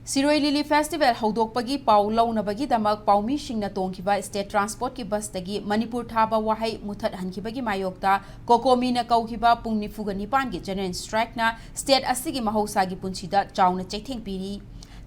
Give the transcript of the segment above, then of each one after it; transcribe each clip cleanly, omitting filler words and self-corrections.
Siroi Lili Festival Haudokpagi Pau Launabagi Damak Paumi Shingna Tongkiba State Transport ki bus tagi Manipur Thaba Wahai Muthat Hankibagi Mayokta Cocomi na Kaukiba Pungni Fuganipan gi General Strike na State Asigi Mahosagi Punchida Chawna Chetheng Piri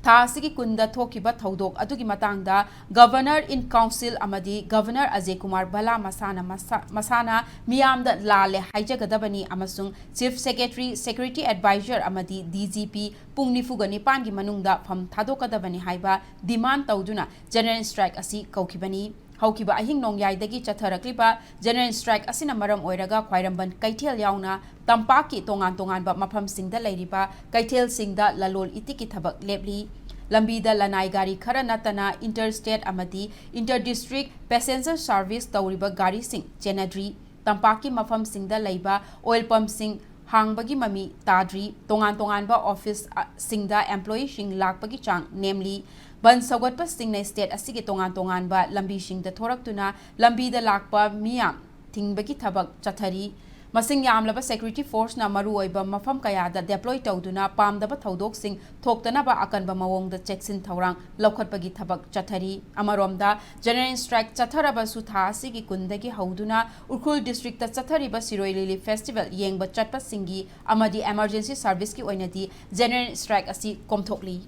Tha asigi kunda thokiba thaudok adugi matangda Governor in Council amadi Governor Ajay Kumar Bala Masana Miyamda Lale Haijagadabani amasung Chief Secretary Security Advisor amadi DGP Pungnifugani Pangi Manungda Pham Thadokadabani haiba demand tauduna General Strike asi kaukibani Haukiba ahing nongyai chatharakliba General Strike asina maram oiraga khwairamban kaithel yauna tampaki tongan ba mafam singda lairiba kaithel singda lalol itiki thabak lepli lambida lanai gari khara natana interstate amadi interdistrict passenger service tauriba gari sing chenadri tampaki mafam singda laiba oil pump sing hangbagi mami tadri tongan ba office singda employee sing lakpagi chang namely Ban Sawatpa Singna State asigi tongan ba lambi singda thoraktuna lambi da lakpa miyam tingbagi thabak chathari masing yamlaba security force na maru oiba mafam kaya da deploy tawduna pamdaba thaudok sing thoktana ba akanba mawong da checksin thawrang lokhatpagi thabak chathari amaromda general strike chatharaba su tha asigi kundagi hauduna Urkhul district ta chathari ba Siroi Lili festival yengba chatpa singi amadi emergency service ki oinadi general strike asi komthokli